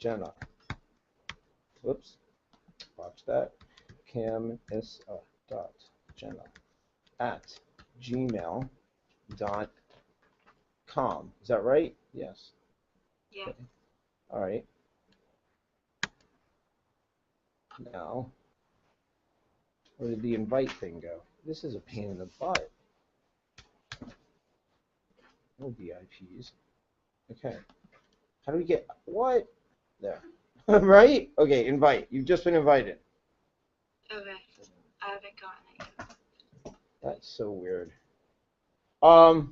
Jenna. Whoops. Watch that. camisa.jenna@gmail.com. Is that right? Yes. Yeah. Okay. All right. Now, where did the invite thing go? This is a pain in the butt. No VIPs. Okay. How do we get what? There. Right? Okay, invite. You've just been invited. Okay. I haven't gotten it yet. That's so weird. I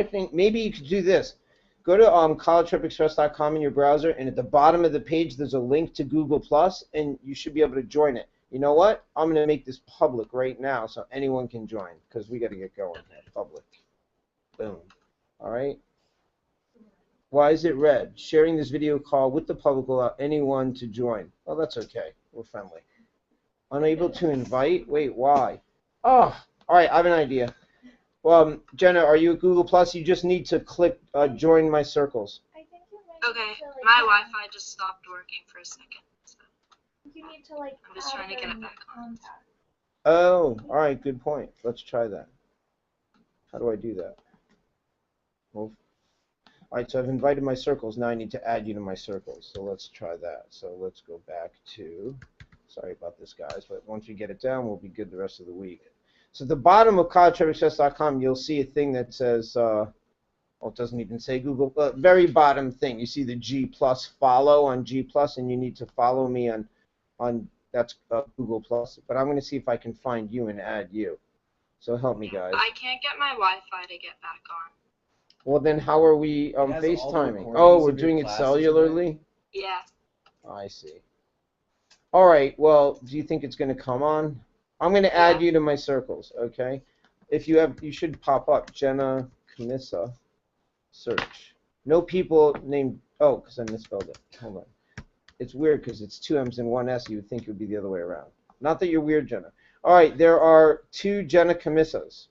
think maybe you could do this. Go to collegetripexpress.com in your browser, and at the bottom of the page, there's a link to Google Plus, and you should be able to join it. You know what? I'm going to make this public right now so anyone can join, because we got to get going. Public. Boom. All right? Why is it red? Sharing this video call with the public will allow anyone to join. Oh, that's okay. We're friendly. Unable to invite? Wait, why? Oh, all right, I have an idea. Jenna, are you at Google Plus? You just need to click join my circles. I think you might Okay. need to, like, My Wi-Fi just stopped working for a second. So you need to, like, I'm just trying to get it back on. contact. Oh, all right, good point. Let's try that. How do I do that? Well, all right, so I've invited my circles. Now I need to add you to my circles. So let's try that. So let's go back to, sorry about this, guys, but once we get it down, we'll be good the rest of the week. So at the bottom of collegetripexpress.com, you'll see a thing that says, well, it doesn't even say Google, but very bottom thing. You see the G plus follow on G plus, and you need to follow me on that's Google Plus. But I'm going to see if I can find you and add you. So help me, guys. I can't get my Wi-Fi to get back on. Well, then how are we It has all the FaceTiming? recordings Oh, we're of your doing it classes, cellularly? Yeah. I see. All right, well, do you think it's going to come on? I'm going to add you to my circles, okay? If you have, you should pop up Jenna Camisa search. No people named, oh, because I misspelled it. Hold on. It's weird because it's 2 M's and 1 S. You would think it would be the other way around. Not that you're weird, Jenna. All right, there are 2 Jenna Camisas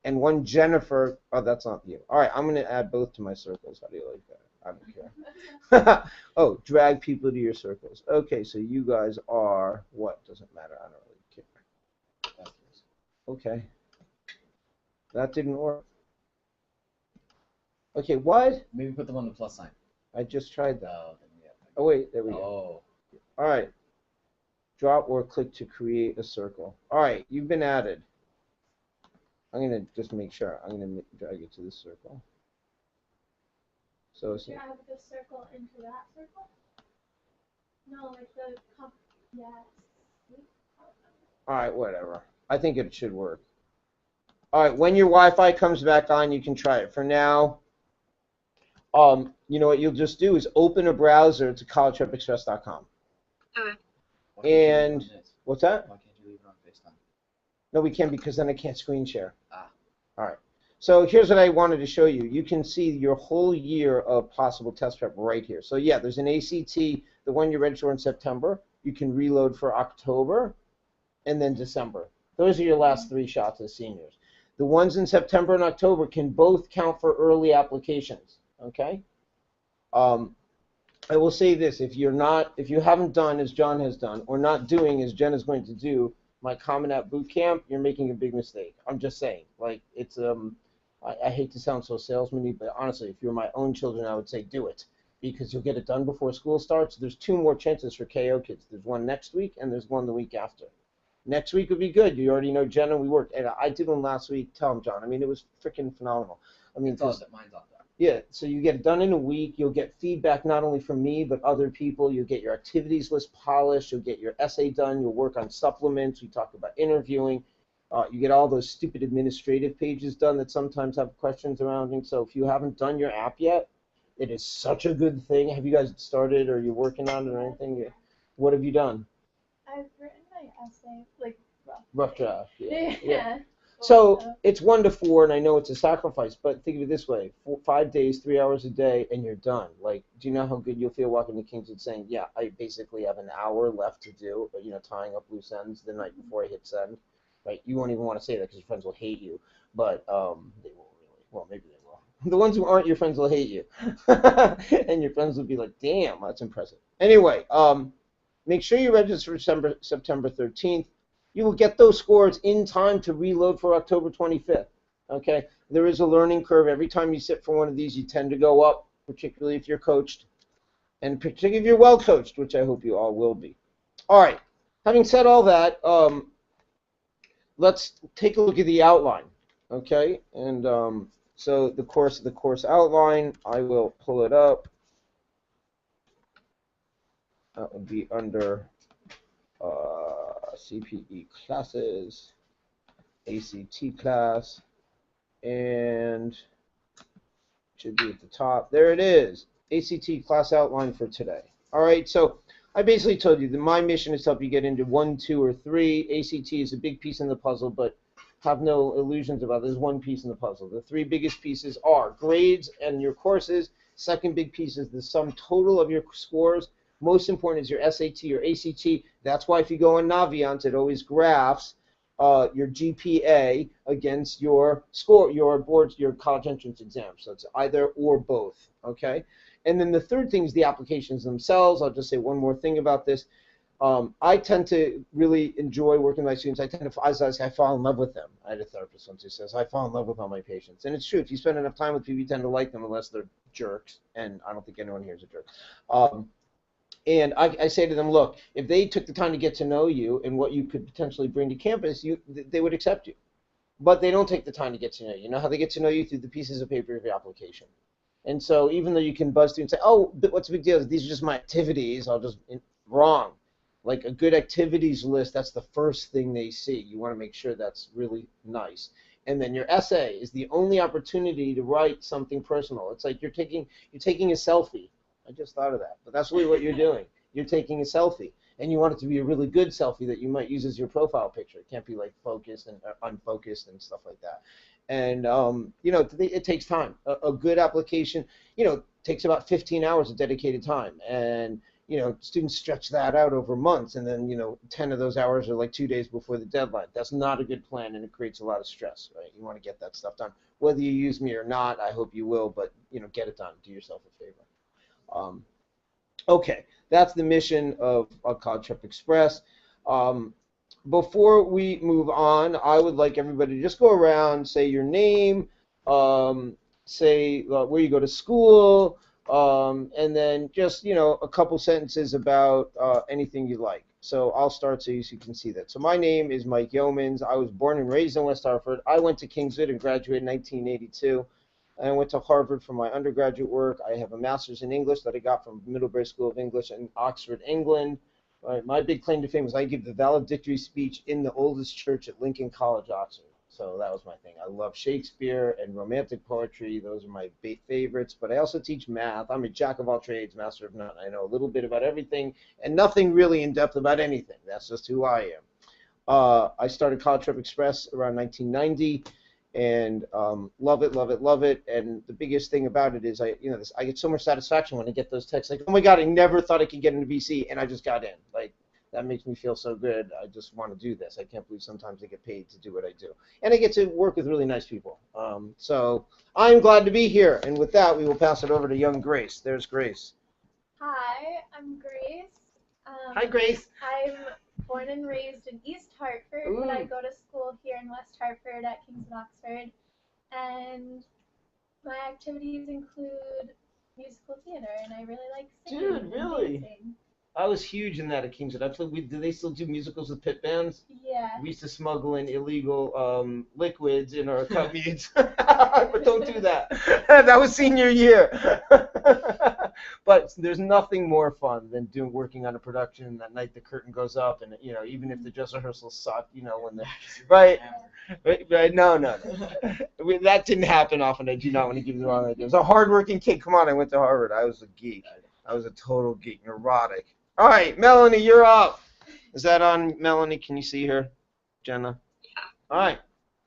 and 1 Jennifer. Oh, that's not you. All right, I'm going to add both to my circles. How do you like that? I don't care. Oh, drag people to your circles. Okay, so you guys are what? Doesn't matter. I don't really care. Okay. That didn't work. Okay, what? Maybe put them on the plus sign. I just tried that. Oh, then yeah. Oh, wait, there we go. Oh. All right. Drop or click to create a circle. All right, you've been added. I'm going to just make sure. I'm going to drag it to this circle. So it's, Did you add the circle into that circle? No, like the yes. all right, whatever. I think it should work. All right, when your Wi-Fi comes back on, you can try it. For now, you know what you'll just do is open a browser to collegetripexpress.com. Okay. Why can't you leave it And on this? what's that? Why can't you leave it on FaceTime? No, we can't because then I can't screen share. Ah. All right. So here's what I wanted to show you. You can see your whole year of possible test prep right here. So yeah, there's an ACT, the one you registered in September. You can reload for October and then December. Those are your last 3 shots as seniors. The ones in September and October can both count for early applications. Okay. I will say this: if you haven't done as John has done, or not doing as Jen is going to do, my Common App boot camp, you're making a big mistake. I'm just saying. Like it's I hate to sound so salesman-y, but honestly, if you're my own children, I would say do it because you'll get it done before school starts. There's 2 more chances for KO kids. There's one next week and there's one the week after. Next week would be good. You already know Jenna. We worked, and I did one last week. Tell him, John. I mean, it was freaking phenomenal. I mean, It's all done. Mine's all done. yeah. So you get it done in a week. You'll get feedback not only from me but other people. You'll get your activities list polished. You'll get your essay done. You'll work on supplements. We talk about interviewing. You get all those stupid administrative pages done that sometimes have questions around it. So if you haven't done your app yet, it is such a good thing. Have you guys started or you're working on it or anything? What have you done? I've written my essay, like Rough draft. Yeah. Yeah. So it's 1 to 4, and I know it's a sacrifice, but think of it this way: 5 days, 3 hours a day, and you're done. Like, do you know how good you'll feel walking to Kingswood saying, "Yeah, I basically have an hour left to do," but tying up loose ends the night before I hit send. Right? You won't even want to say that because your friends will hate you, but they won't really. Well, maybe they will. The ones who aren't your friends will hate you. And your friends will be like, damn, that's impressive. Anyway, make sure you register for September 13th. You will get those scores in time to reload for October 25th. Okay? There is a learning curve. Every time you sit for one of these, you tend to go up, particularly if you're coached. And particularly if you're well coached, which I hope you all will be. All right. Having said all that, let's take a look at the outline. Okay? And so the course outline, I will pull it up. That would be under CPE classes, ACT class, and should be at the top. There it is, ACT class outline for today. All right, so I basically told you that my mission is to help you get into 1, 2, or 3. ACT is a big piece in the puzzle, but have no illusions about it. There's one piece in the puzzle. The 3 biggest pieces are grades and your courses. Second big piece is the sum total of your scores. Most important is your SAT or ACT. That's why if you go on Naviance, it always graphs your GPA against your score, your boards, your college entrance exam. So it's either or both, okay? And then the third thing is the applications themselves. I'll just say one more thing about this. I tend to really enjoy working with my students. I tend to, as I say, I fall in love with them. I had a therapist once who says, I fall in love with all my patients. And it's true. If you spend enough time with people, you tend to like them unless they're jerks. And I don't think anyone here is a jerk. And I say to them, look, if they took the time to get to know you and what you could potentially bring to campus, they would accept you. But they don't take the time to get to know you. You know how they get to know you? Through the pieces of paper of your application. And so even though you can buzz through and say, oh, but what's the big deal? These are just my activities. Wrong. Like a good activities list, that's the first thing they see. You want to make sure that's really nice. And then your essay is the only opportunity to write something personal. It's like you're taking a selfie. I just thought of that. But that's really what you're doing. You're taking a selfie. And you want it to be a really good selfie that you might use as your profile picture. It can't be like focused and unfocused and stuff like that. And, you know, it takes time. A good application, you know, takes about 15 hours of dedicated time. And, you know, students stretch that out over months. And then, you know, 10 of those hours are like 2 days before the deadline. That's not a good plan, and it creates a lot of stress, right? You want to get that stuff done. Whether you use me or not, I hope you will. But, you know, get it done. Do yourself a favor. Okay, that's the mission of College Prep Express. Before we move on, I would like everybody to just go around, say your name, say where you go to school, and then just, you know, a couple sentences about anything you like. So I'll start so you can see that. So my name is Mike Yeomans. I was born and raised in West Hartford. I went to Kingswood and graduated in 1982. I went to Harvard for my undergraduate work. I have a master's in English that I got from Middlebury School of English in Oxford, England. My big claim to fame is I give the valedictory speech in the oldest church at Lincoln College, Oxford. So that was my thing. I love Shakespeare and romantic poetry. Those are my favorites. But I also teach math. I'm a jack of all trades, master of none. I know a little bit about everything and nothing really in depth about anything. That's just who I am. I started College Prep Express around 1990. And love it. And the biggest thing about it is I get so much satisfaction when I get those texts like, oh my God, I never thought I could get into VC, and I just got in. Like, that makes me feel so good. I just want to do this. I can't believe sometimes I get paid to do what I do, and I get to work with really nice people. So I'm glad to be here. And with that, we will pass it over to young Grace. There's Grace. Hi, I'm Grace. Hi, Grace. I'm born and raised in East Hartford, but I go to school here in West Hartford at Kingswood, Oxford. And my activities include musical theater, and I really like singing. Dude, really? And dancing. I was huge in that at Kingswood. Do they still do musicals with pit bands? Yeah. We used to smuggle in illegal liquids in our cup meets. But don't do that. That was senior year. But there's nothing more fun than working on a production that night the curtain goes up, and, you know, even if the dress rehearsals suck, you know, when the right. No. That didn't happen often. I do not want to give you the wrong idea. I was a hardworking kid. Come on, I went to Harvard. I was a geek. I was a total geek, neurotic. All right, Melanie, you're up. Is that on, Melanie? Can you see her? Jenna? Yeah. All right.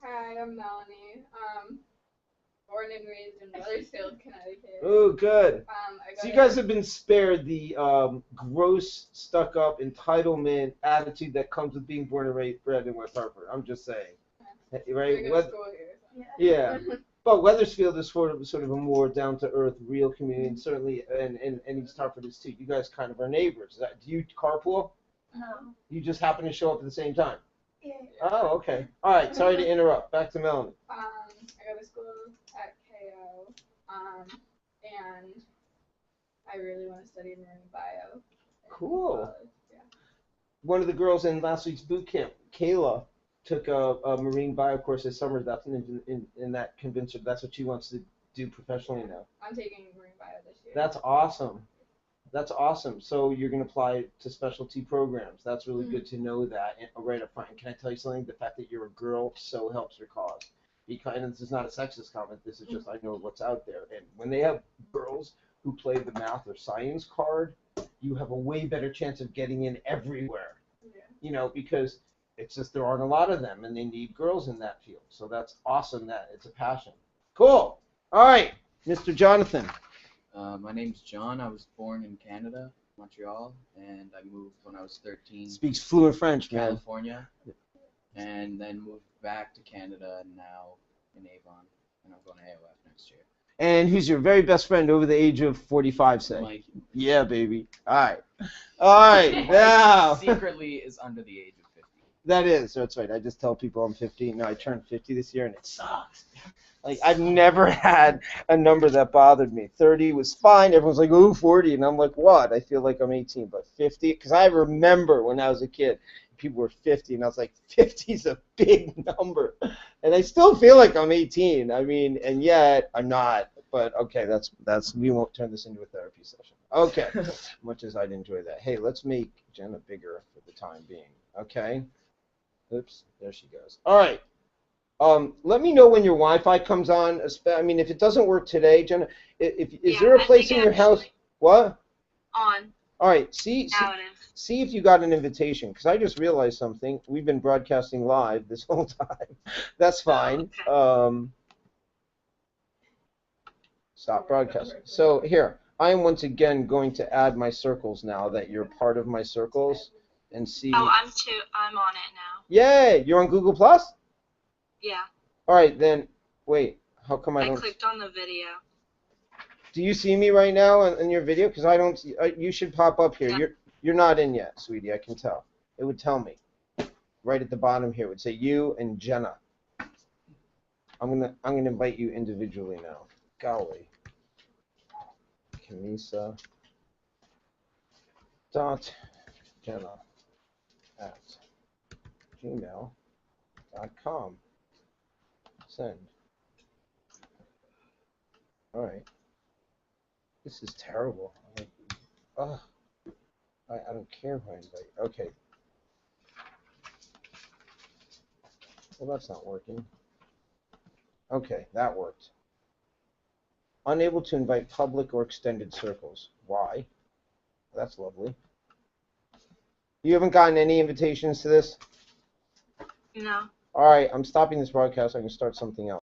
Hi, I'm Melanie. Born and raised in Wethersfield, Connecticut. Oh, good. So you guys to have been spared the gross, stuck-up entitlement attitude that comes with being born and raised bred in West Hartford. I'm just saying. Right? go to school here. So. Yeah. But Weathersfield is sort of a more down to earth, real community, and certainly, and East Hartford is too. You guys kind of are neighbors. Do you carpool? No. You just happen to show up at the same time. Yeah. Oh, okay. All right. Sorry to interrupt. Back to Melanie. I go to school at KO, and I really want to study marine bio. in Cool. college, Yeah. One of the girls in last week's boot camp, Kayla, took a marine bio course this summer. That's in that convinced her that's what she wants to do professionally now. I'm taking marine bio this year. That's awesome. That's awesome. So you're going to apply to specialty programs. That's really good to know that right up front. And can I tell you something? The fact that you're a girl so helps your cause. Because, and this is not a sexist comment. This is just I know what's out there. And when they have girls who play the math or science card, you have a way better chance of getting in everywhere. Yeah. You know, because it's just there aren't a lot of them, and they need girls in that field. So that's awesome that it's a passion. Cool. All right, Mr. Jonathan. My name's John. I was born in Canada, Montreal, and I moved when I was 13 Speaks fluent French, to man. California, and then moved back to Canada, and now in Avon, and I'm going to AOF next year. And who's your very best friend over the age of 45, say? Mike Yeah, baby. All right. All right, now. secretly is under the age of 50. That's right. I just tell people I'm 50. No, I turned 50 this year, and it sucks. Like, I've never had a number that bothered me. 30 was fine. Everyone's like, ooh, 40. And I'm like, what? I feel like I'm 18. But 50, because I remember when I was a kid, people were 50, and I was like, 50 is a big number. And I still feel like I'm 18. I mean, and yet I'm not. But, okay, that's we won't turn this into a therapy session. Okay, much as I'd enjoy that. Hey, let's make Jenna bigger for the time being, okay? Oops, there she goes. All right. Let me know when your Wi-Fi comes on. I mean, if it doesn't work today, Jenna, is there a place in your house? What? On. All right. See Now it is. see if you got an invitation, because I just realized something. We've been broadcasting live this whole time. That's fine. Stop broadcasting. So here, I am once again going to add my circles now that you're part of my circles, and see. Oh, I'm on it now. Yay! You're on Google Plus? Yeah. All right, then. Wait. How come I I don't? clicked on the video. Do you see me right now in your video? Because I don't. You should pop up here. Yeah. You're not in yet, sweetie. I can tell. It would tell me. Right at the bottom here it would say you and Jenna. I'm gonna invite you individually now. Golly. Camisa. Jenna at gmail.com. Send. All right. This is terrible. I don't care who I invite. Okay. Well, that's not working. Okay, that worked. Unable to invite public or extended circles. Why? That's lovely. You haven't gotten any invitations to this? No. All right, I'm stopping this broadcast. I can start something else.